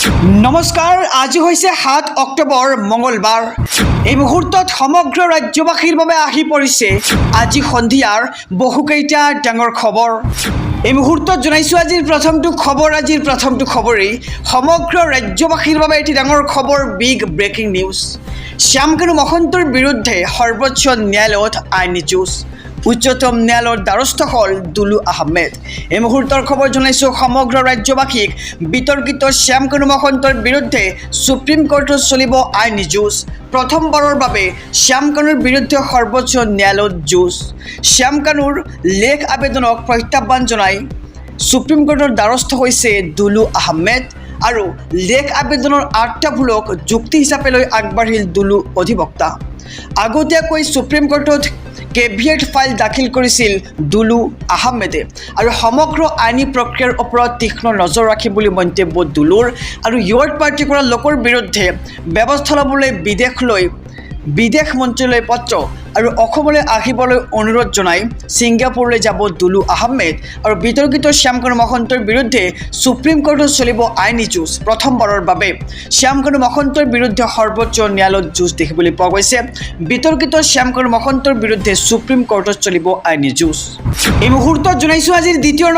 নমস্কাৰ, আজি হৈছে ৭ অক্টোবৰ মঙলবাৰ। এই মুহূৰ্তত সমগ্ৰ ৰাজ্যবাসীৰ বাবে আহি পৰিছে আজি সন্ধিয়াৰ বহুকেইটা ডাঙৰ খবৰ। এই মুহূৰ্তত জনাইছোঁ আজিৰ প্ৰথমটো খবৰেই সমগ্ৰ ৰাজ্যবাসীৰ বাবে এটি ডাঙৰ খবৰ, বিগ ব্ৰেকিং নিউজ। শ্যামকানু মহন্তৰ বিৰুদ্ধে সৰ্বোচ্চ ন্যায়ালয়ত আইনী যুঁজ। উচ্চতম ন্যায়ালয়ৰ দ্বাৰস্থ হ'ল দুলু আহমেদ। এই মুহূৰ্তৰ খবৰ জনাইছোঁ সমগ্ৰ ৰাজ্যবাসীক। বিতৰ্কিত শ্যামকানু মহন্তৰ বিৰুদ্ধে সুপ্ৰিম কোৰ্টত চলিব আইনী যুঁজ। প্ৰথমবাৰৰ বাবে শ্যামকানুৰ বিৰুদ্ধে সৰ্বোচ্চ ন্যায়ালয়ত যুঁজ। শ্যামকানুৰ লেখ আবেদনক প্ৰত্যাহ্বান জনাই সুপ্ৰিম কোৰ্টৰ দ্বাৰস্থ হৈছে দুলু আহমেদ আৰু লেখ আবেদনৰ ৮টা ভুলক যুক্তি হিচাপে লৈ আগবাঢ়িল দুলু অধিবক্তা। আগতীয়াকৈ সুপ্ৰিম কোৰ্টত কেভিয়েট ফাইল দাখিল কৰিছিল দুলু আহমেদে আৰু সমগ্ৰ আইনী প্ৰক্ৰিয়াৰ ওপৰত তীক্ষ্ণ নজৰ ৰাখিম বুলি মন্তব্য দুলুৰ। আৰু ইয়ৰ্ড পাৰ্টি কৰা লোকৰ বিৰুদ্ধে ব্যৱস্থা ল'বলৈ বিদেশ মন্ত্ৰীলৈ পত্ৰ আৰু অসমলৈ আহিবলৈ অনুৰোধ জনাই ছিংগাপুৰলৈ যাব দুলু আহমেদ। আৰু বিতৰ্কিত শ্যামকানু মহন্তৰ বিৰুদ্ধে সুপ্ৰিম কোৰ্টত চলিব আইনী যুঁজ। প্ৰথমবাৰৰ বাবে শ্যামকানু মহন্তৰ বিৰুদ্ধে সৰ্বোচ্চ ন্যায়ালয়ত যুঁজ দেখিবলৈ পোৱা গৈছে। বিতৰ্কিত শ্যামকানু মহন্তৰ বিৰুদ্ধে সুপ্ৰিম কোৰ্টত চলিব আইনী যুঁজ। এই মুহূৰ্তত জনাইছোঁ আজিৰ দ্বিতীয়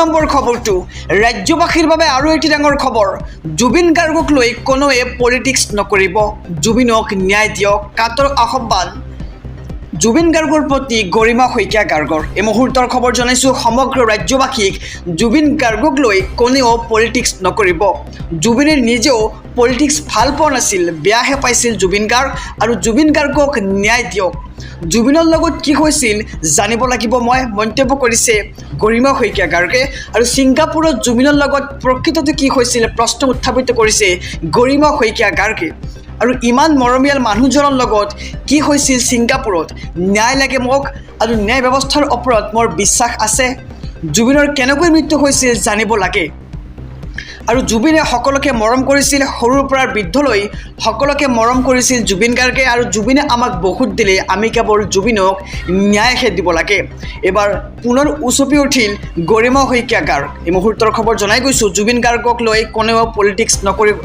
নম্বৰ খবৰটো ৰাজ্যবাসীৰ বাবে আৰু এটি ডাঙৰ খবৰ। জুবিন গাৰ্গক লৈ কোনোৱে পলিটিক্স নকৰিব, জুবিনক ন্যায় দিয়ক, কাটৰ আহ্বান জুবিন গাৰ্গৰ প্ৰতি গৰিমা শইকীয়া গাৰ্গৰ। এই মুহূৰ্তৰ খবৰ জনাইছোঁ সমগ্ৰ ৰাজ্যবাসীক। জুবিন গাৰ্গক লৈ কোনেও পলিটিক্স নকৰিব। জুবিনে নিজেও পলিটিক্স ভাল পোৱা নাছিল, বেয়াহে পাইছিল জুবিন গাৰ্গ। আৰু জুবিন গাৰ্গক ন্যায় দিয়ক, জুবিনৰ লগত কি হৈছিল জানিব লাগিব মই, মন্তব্য কৰিছে গৰিমা শইকীয়া গাৰ্গে। আৰু ছিংগাপুৰত জুবিনৰ লগত প্ৰকৃততে কি হৈছিল প্ৰশ্ন উত্থাপিত কৰিছে গৰিমা শইকীয়া গাৰ্গে। আৰু ইমান মৰমীয়াল মানুহজনৰ লগত কি হৈছিল ছিংগাপুৰত, ন্যায় লাগে মোক আৰু ন্যায় ব্যৱস্থাৰ ওপৰত মোৰ বিশ্বাস আছে। জুবিনৰ কেনেকৈ মৃত্যু হৈছিল জানিব লাগে। আৰু জুবিনে সকলোকে মৰম কৰিছিল, সৰুৰ পৰা বৃদ্ধলৈ সকলোকে মৰম কৰিছিল জুবিন গাৰ্গে। আৰু জুবিনে আমাক বহুত দিলে, আমি কেৱল জুবিনক ন্যায়হে দিব লাগে। এবাৰ পুনৰ উচপি উঠিল গৰিমা শইকীয়া গাৰ্গ। এই মুহূৰ্তৰ খবৰ জনাই গৈছোঁ জুবিন গাৰ্গক লৈ কোনেও পলিটিক্স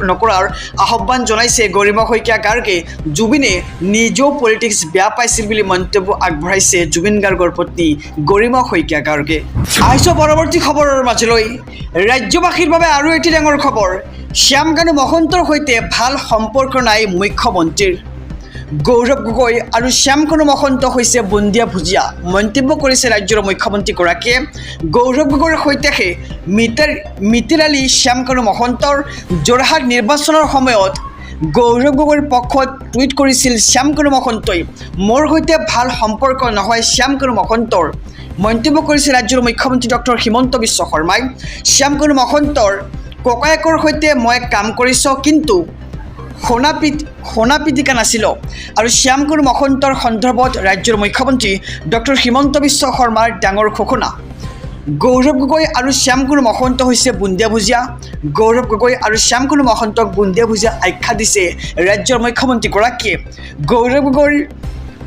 নকৰাৰ আহ্বান জনাইছে গৰিমা শইকীয়া গাৰ্গে। জুবিনে নিজেও পলিটিক্স বেয়া পাইছিল বুলি মন্তব্য আগবঢ়াইছে জুবিন গাৰ্গৰ পত্নী গৰিমা শইকীয়া গাৰ্গে। আহিছোঁ পৰৱৰ্তী খবৰৰ মাজলৈ। ৰাজ্যবাসীৰ বাবে আৰু এটি ডাঙৰ খবৰ। শ্যামকানু মহন্তৰ সৈতে ভাল সম্পৰ্ক নাই মুখ্যমন্ত্ৰীৰ। গৌৰৱ গগৈ আৰু শ্যামকানু মহন্ত হৈছে বুন্দিয়া ভুজিয়া, মন্তব্য কৰিছে ৰাজ্যৰ মুখ্যমন্ত্ৰীগৰাকীয়ে। গৌৰৱ গগৈৰ সৈতেহে মিতিৰালী শ্যামকানু মহন্তৰ। যোৰহাট নিৰ্বাচনৰ সময়ত গৌৰৱ গগৈৰ পক্ষত টুইট কৰিছিল শ্যামকানু মহন্তই, মোৰ সৈতে ভাল সম্পৰ্ক নহয় শ্যামকানু মহন্তৰ, মন্তব্য কৰিছে ৰাজ্যৰ মুখ্যমন্ত্ৰী ডক্টৰ হিমন্ত বিশ্ব শৰ্মাই। শ্যামকানু মহন্তৰ ককায়েকৰ সৈতে মই কাম কৰিছোঁ, কিন্তু শুনা পিটিকা নাছিলোঁ। আৰু শ্যামকানু মহন্তৰ সন্দৰ্ভত ৰাজ্যৰ মুখ্যমন্ত্ৰী ডক্টৰ হিমন্ত বিশ্ব শৰ্মাৰ ডাঙৰ ঘোষণা। গৌৰৱ গগৈ আৰু শ্যামকানু মহন্ত হৈছে বুন্দিয়া ভুজিয়া। গৌৰৱ গগৈ আৰু শ্যামকানু মহন্তক বুন্দিয়া ভুজিয়া আখ্যা দিছে ৰাজ্যৰ মুখ্যমন্ত্ৰীগৰাকীয়ে। গৌৰৱ গগৈৰ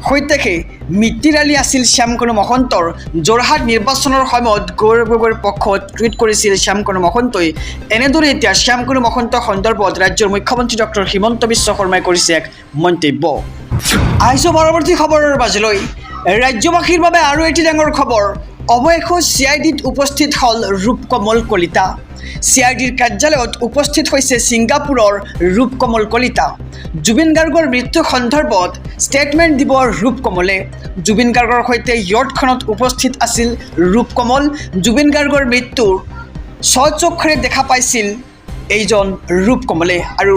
সৈতেহে মিতিৰালী আছিল শ্যামকানু মহন্তৰ। যোৰহাট নিৰ্বাচনৰ সময়ত গৌৰৱ গগৈৰ পক্ষত টুইট কৰিছিল শ্যামকানু মহন্তই। এনেদৰে এতিয়া শ্যামকানু মহন্তৰ সন্দৰ্ভত ৰাজ্যৰ মুখ্যমন্ত্ৰী ডক্টৰ হিমন্ত বিশ্ব শৰ্মাই কৰিছে এক মন্তব্য। আহিছোঁ পৰৱৰ্তী খবৰৰ মাজলৈ। ৰাজ্যবাসীৰ বাবে আৰু এটি ডাঙৰ খবৰ। অৱশেষত CIDত উপস্থিত হ'ল ৰূপকমল কলিতা। CIDৰ কাৰ্যালয়ত উপস্থিত হৈছে ছিংগাপুৰৰ ৰূপকমল কলিতা। জুবিন গাৰ্গৰ মৃত্যু সন্দৰ্ভত ষ্টেটমেণ্ট দিব ৰূপকমলে। জুবিন গাৰ্গৰ সৈতে ইয়ৰ্ডখনত উপস্থিত আছিল ৰূপকমল। জুবিন গাৰ্গৰ মৃত্যুৰ স্বচক্ষুৰে দেখা পাইছিল এইজন ৰূপকমলে। আৰু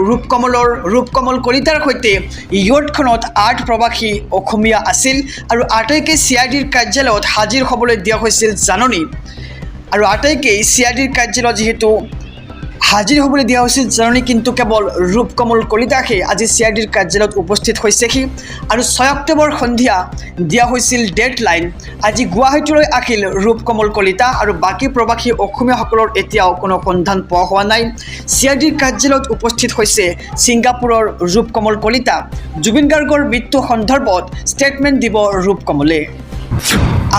ৰূপকমল কলিতাৰ সৈতে ইয়ৰ্ডখনত ৮ প্ৰৱাসী অসমীয়া আছিল। আৰু আটাইকে CIDৰ কাৰ্যালয়ত হাজিৰ হ'বলৈ দিয়া হৈছিল জাননী। আৰু আটাইকেই CIDৰ কাৰ্যালয়ত যিহেতু হাজিৰ হ'বলৈ দিয়া হৈছিল জাননী, কিন্তু কেৱল ৰূপকমল কলিতাহে আজি CIDৰ কাৰ্যালয়ত উপস্থিত হৈছেহি। আৰু 6 অক্টোবৰ সন্ধিয়া দিয়া হৈছিল ডেডলাইন। আজি গুৱাহাটীলৈ আহিল ৰূপকমল কলিতা। আৰু বাকী প্ৰৱাসী অসমীয়াসকলৰ এতিয়াও কোনো সন্ধান পোৱা হোৱা নাই। CIDৰ কাৰ্যালয়ত উপস্থিত হৈছে ছিংগাপুৰৰ ৰূপকমল কলিতা। জুবিন গাৰ্গৰ মৃত্যু সন্দৰ্ভত ষ্টেটমেণ্ট দিব ৰূপকমলে।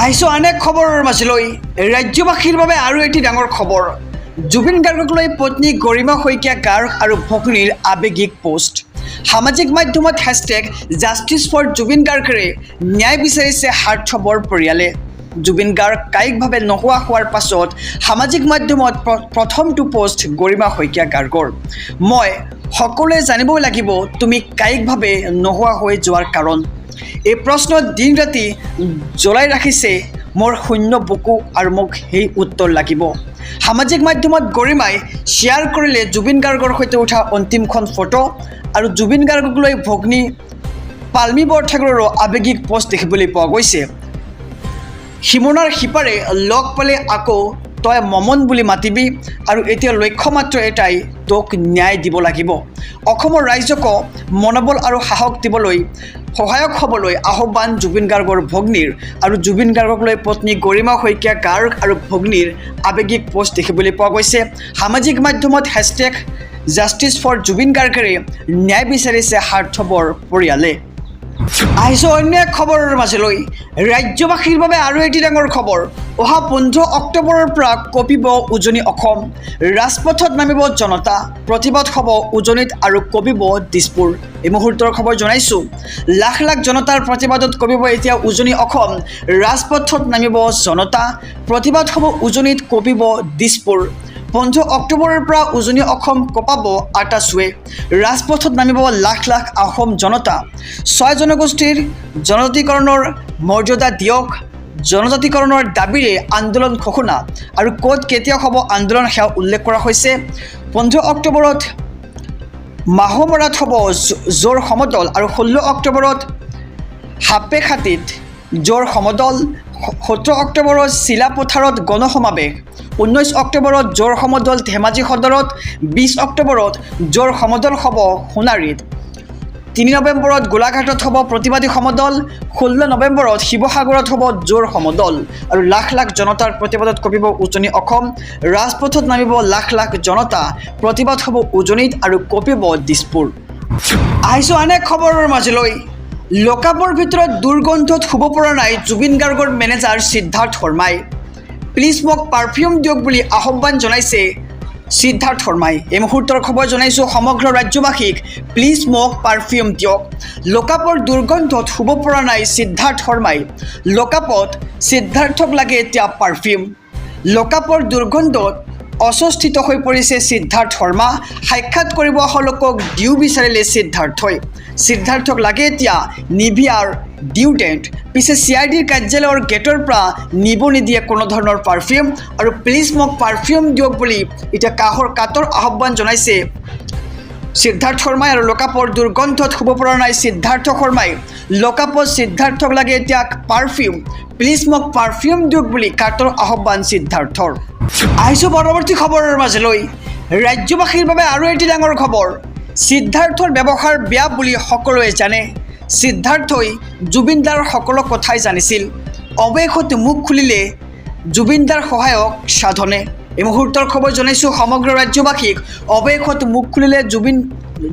আহিছোঁ আন এক খবৰৰ মাজলৈ। ৰাজ্যবাসীৰ বাবে আৰু এটি ডাঙৰ খবৰ। জুবিন গাৰ্গক লৈ পত্নী গৰিমা শইকীয়া গাৰ্গ আৰু ভগ্নীৰ আৱেগিক পোষ্ট সামাজিক মাধ্যমত #জাষ্টিছ ফৰ জুবিন গাৰ্গৰে ন্যায় বিচাৰিছে স্বাৰ্থপৰ পৰিয়ালে জুবিন গাৰ্গ কায়িকভাৱে নোহোৱা হোৱাৰ পাছত সামাজিক মাধ্যমত প্ৰথমটো পোষ্ট গৰিমা শইকীয়া গাৰ্গৰ মই সকলোৱে জানিব লাগিব তুমি কায়িকভাৱে নোহোৱা হৈ যোৱাৰ কাৰণ এই প্ৰশ্নত দিন ৰাতি জ্বলাই ৰাখিছে মোৰ শূন্য বুকু আৰু মোক সেই উত্তৰ লাগিব সামাজিক মাধ্যমত গৰিমাই শ্বেয়াৰ কৰিলে জুবিন গাৰ্গৰ সৈতে উঠা অন্তিমখন ফটো আৰু জুবিন গাৰ্গক লৈ ভগ্নী পাল্মি বৰঠাকুৰৰো আৱেগিক পোষ্ট দেখিবলৈ পোৱা গৈছে সিমনাৰ সিপাৰে লগ পালে আকৌ তই মমন বুলি মাতিবি আৰু এতিয়া লক্ষ্য মাত্ৰ এটাই তোক ন্যায় দিব লাগিব অসমৰ ৰাইজক মনোবল আৰু সাহস দিবলৈ সহায়ক হ'বলৈ আহ্বান জুবিন গাৰ্গৰ ভগ্নীৰ আৰু জুবিন গাৰ্গক লৈ পত্নী গৰিমা শইকীয়া গাৰ্গ আৰু ভগ্নীৰ আৱেগিক পোষ্ট দেখিবলৈ পোৱা গৈছে সামাজিক মাধ্যমত #জাষ্টিছ ফৰ জুবিন গাৰ্গৰে ন্যায় বিচাৰিছে স্বাৰ্থপৰ পৰিয়ালে আহিছোঁ অন্য এক খবৰৰ মাজলৈ ৰাজ্যবাসীৰ বাবে আৰু এটি ডাঙৰ খবৰ অহা 15 অক্টোবৰৰ পৰা কঁপিব উজনি অসম ৰাজপথত নামিব জনতা প্ৰতিবাদ হ'ব উজনিত আৰু কঁপিব দিছপুৰ এই মুহূৰ্তৰ খবৰ জনাইছোঁ লাখ লাখ জনতাৰ প্ৰতিবাদত কঁপিব এতিয়া উজনি অসম ৰাজপথত নামিব জনতা প্ৰতিবাদ হ'ব উজনিত কঁপিব দিছপুৰ 15 অক্টোবৰৰ পৰা উজনি অসম কঁপাব আটাচুৱে ৰাজপথত নামিব লাখ লাখ অসম জনতা 6 জনগোষ্ঠীৰ জনজাতিকৰণৰ মৰ্যাদা দিয়ক জনজাতিকৰণৰ দাবীৰে আন্দোলন ঘোষণা আৰু ক'ত কেতিয়া হ'ব আন্দোলন সেয়া উল্লেখ কৰা হৈছে 15 অক্টোবৰত মাহমৰাত হ'ব জোৰ সমদল আৰু 16 অক্টোবৰত হাপেখাতিত জোৰ সমদল 17 অক্টোবৰত চিলাপথাৰত গণসমাৱেশ 19 অক্টোবৰত জোৰ সমদল ধেমাজি সদৰত 20 অক্টোবৰত জোৰ সমদল হ'ব সোণাৰীত 3 নৱেম্বৰত গোলাঘাটত হ'ব প্ৰতিবাদী সমদল 16 নৱেম্বৰত শিৱসাগৰত হ'ব জোৰ সমদল আৰু লাখ লাখ জনতাৰ প্ৰতিবাদত কঁপিব উজনি অসম ৰাজপথত নামিব লাখ লাখ জনতা প্ৰতিবাদ হ'ব উজনিত আৰু কঁপিব দিছপুৰ আহিছোঁ আন এক খবৰৰ মাজলৈ লোকাপৰ ভিতৰত দুৰ্গন্ধত শুব পৰা নাই জুবিন গাৰ্গৰ মেনেজাৰ সিদ্ধাৰ্থ শৰ্মাই প্লিজ মোক পাৰফিউম দিয়ক বুলি আহ্বান জনাইছে সিদ্ধাৰ্থ শৰ্মাই এই মুহূৰ্তৰ খবৰ জনাইছোঁ সমগ্ৰ ৰাজ্যবাসীক প্লিজ মোক পাৰফিউম দিয়ক লোকাপৰ দুৰ্গন্ধত শুব পৰা নাই সিদ্ধাৰ্থ শৰ্মাই লোকাপত সিদ্ধাৰ্থক লাগে এতিয়া পাৰফিউম লোকাপৰ দুৰ্গন্ধত অস্বস্তিত হৈ পৰিছে সিদ্ধাৰ্থ শৰ্মা সাক্ষাৎ কৰিব অহা লোকক ডিউ বিচাৰিলে সিদ্ধাৰ্থক লাগে এতিয়া নিভিয়াৰ ডিউডেণ্ট পিছে CIDৰ কাৰ্যালয়ৰ গেটৰ পৰা নিব নিদিয়ে কোনো ধৰণৰ পাৰফিউম আৰু প্লিজ মোক পাৰফিউম দিয়ক বুলি এতিয়া কাতৰ আহ্বান জনাইছে সিদ্ধাৰ্থ শৰ্মাই আৰু লোকাপৰ দুৰ্গন্ধত শুব পৰা নাই সিদ্ধাৰ্থ শৰ্মাই লোকাপত সিদ্ধাৰ্থক লাগে এতিয়া পাৰফিউম প্লিজ মোক পাৰফিউম দিয়ক বুলি কাতৰ আহ্বান সিদ্ধাৰ্থৰ আহিছোঁ পৰৱৰ্তী খবৰৰ মাজলৈ ৰাজ্যবাসীৰ বাবে আৰু এটি ডাঙৰ খবৰ সিদ্ধাৰ্থৰ ব্যৱহাৰ বেয়া বুলি সকলোৱে জানে সিদ্ধাৰ্থই জুবিনদাৰ সকলো কথাই জানিছিল অৱশেষত মুখ খুলিলে জুবিনদাৰ সহায়ক সাধনে এই মুহূৰ্তৰ খবৰ জনাইছোঁ সমগ্ৰ ৰাজ্যবাসীক অৱশেষত মুখ খুলিলে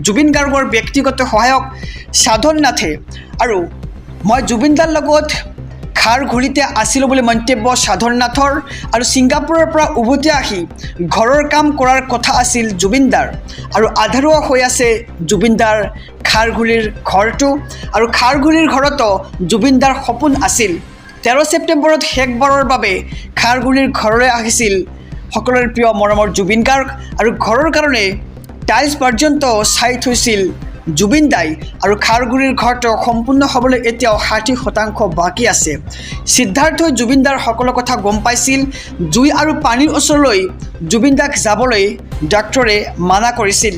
জুবিন গাৰ্গৰ ব্যক্তিগত সহায়ক সাধন নাথে আৰু মই জুবিনদাৰ লগত খাৰ ঘূৰিতে আছিলোঁ বুলি মন্তব্য সাধন নাথৰ আৰু ছিংগাপুৰৰ পৰা উভতি আহি ঘৰৰ কাম কৰাৰ কথা আছিল জুবিনদাৰ আৰু আধাৰুৱা হৈ আছে জুবিনদাৰ খাৰঘূলিৰ ঘৰটো আৰু খাৰঘূলিৰ ঘৰতো জুবিনদাৰ সপোন আছিল 13 ছেপ্টেম্বৰত শেষবাৰৰ বাবে খাৰঘূলিৰ ঘৰলৈ আহিছিল সকলোৰে প্ৰিয় মৰমৰ জুবিন গাৰ্গ আৰু ঘৰৰ কাৰণে টাইলছ পৰ্যন্ত চাই থৈছিল জুবিনদাই আৰু খাৰঘূলিৰ ঘৰটো সম্পূৰ্ণ হ'বলৈ এতিয়াও 60% বাকী আছে সিদ্ধাৰ্থই জুবিনদাৰ সকলো কথা গম পাইছিল জুই আৰু পানীৰ ওচৰলৈ জুবিনদাক যাবলৈ ডাক্তৰে মানা কৰিছিল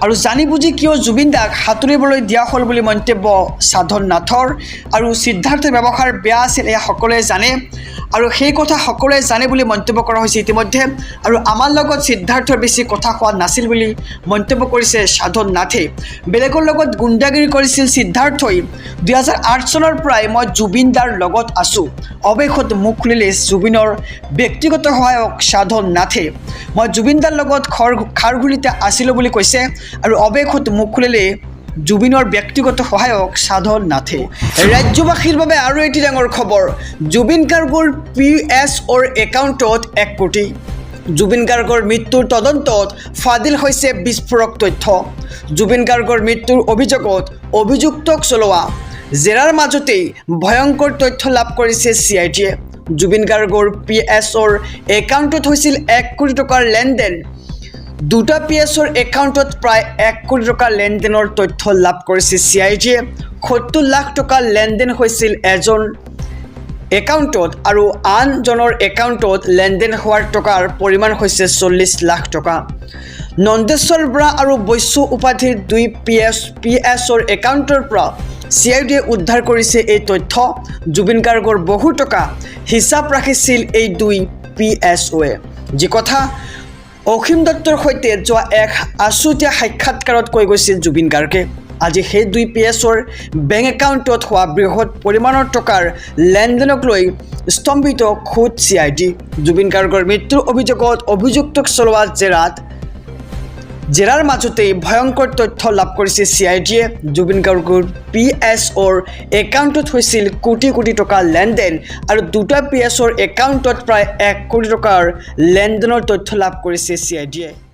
আৰু জানি বুজি কিয় জুবিনদাক সাঁতুৰিবলৈ দিয়া হ'ল বুলি মন্তব্য সাধন নাথৰ আৰু সিদ্ধাৰ্থৰ ব্যৱহাৰ বেয়া আছিল এয়া সকলোৱে জানে আৰু সেই কথা সকলোৱে জানে বুলি মন্তব্য কৰা হৈছে ইতিমধ্যে আৰু আমাৰ লগত সিদ্ধাৰ্থৰ বেছি কথা হোৱা নাছিল বুলি মন্তব্য কৰিছে সাধন নাথে বেলেগৰ লগত গুণ্ডাগিৰি কৰিছিল সিদ্ধাৰ্থই 2008 চনৰ পৰাই মই জুবিনদাৰ লগত আছোঁ অৱশেষত মুখ খুলিলে জুবিনৰ ব্যক্তিগত সহায়ক সাধন নাথে মই জুবিনদাৰ লগত খাৰঘূলিতে আছিলোঁ বুলি কৈছে আৰু অৱশেষত মুখ খুলিলে জুবিনৰ ব্যক্তিগত সহায়ক সাধন নাথে ৰাজ্যবাসীৰ বাবে আৰু এটি ডাঙৰ খবৰ জুবিন গাৰ্গৰ PSOৰ একাউণ্টত 1 কোটি জুবিন গাৰ্গৰ মৃত্যুৰ তদন্তত ফাদিল হৈছে বিস্ফোৰক তথ্য। জুবিন গাৰ্গৰ মৃত্যুৰ অভিযোগত অভিযুক্তক চলোৱা জেৰাৰ মাজতেই ভয়ংকৰ তথ্য লাভ কৰিছে CIDয়ে। জুবিন গাৰ্গৰ PSৰ একাউণ্টত হৈছিল 1 কোটি টকাৰ লেনদেন। দুটা PSৰ একাউণ্টত প্ৰায় 1 কোটি টকাৰ লেনদেনৰ তথ্য লাভ কৰিছে CIDয়ে। 70 লাখ টকাৰ লেনদেন হৈছিল এজন একাউণ্টত আৰু আনজনৰ একাউণ্টত লেনদেন হোৱাৰ টকাৰ পৰিমাণ হৈছে 40 লাখ টকা। নন্দেশ্বৰ বৰা আৰু বৈশ্য উপাধিৰ 2 PSৰ একাউণ্টৰ পৰা CIDয়ে উদ্ধাৰ কৰিছে এই তথ্য। জুবিন গাৰ্গৰ বহু টকা হিচাপ ৰাখিছিল এই 2 PSOয়ে, যি কথা অসীম দত্তৰ সৈতে যোৱা এক আছুতীয়া সাক্ষাৎকাৰত কৈ গৈছিল জুবিন গাৰ্গে। আজি সেই 2 PSৰ বেংক একাউণ্টত হোৱা বৃহৎ পৰিমাণৰ টকাৰ লেনদেনক লৈ স্তম্ভিত খোদ CID। জুবিন গাৰ্গৰ মৃত্যুৰ অভিযোগত অভিযুক্তক চলোৱা জেৰাৰ মাজতেই ভয়ংকৰ তথ্য লাভ কৰিছে CIDয়ে। জুবিন গাৰ্গৰ PSৰ একাউণ্টত হৈছিল কোটি কোটি টকাৰ লেনদেন আৰু দুটা PSৰ একাউণ্টত প্ৰায় 1 কোটি টকাৰ লেনদেনৰ তথ্য লাভ কৰিছে CIDয়ে।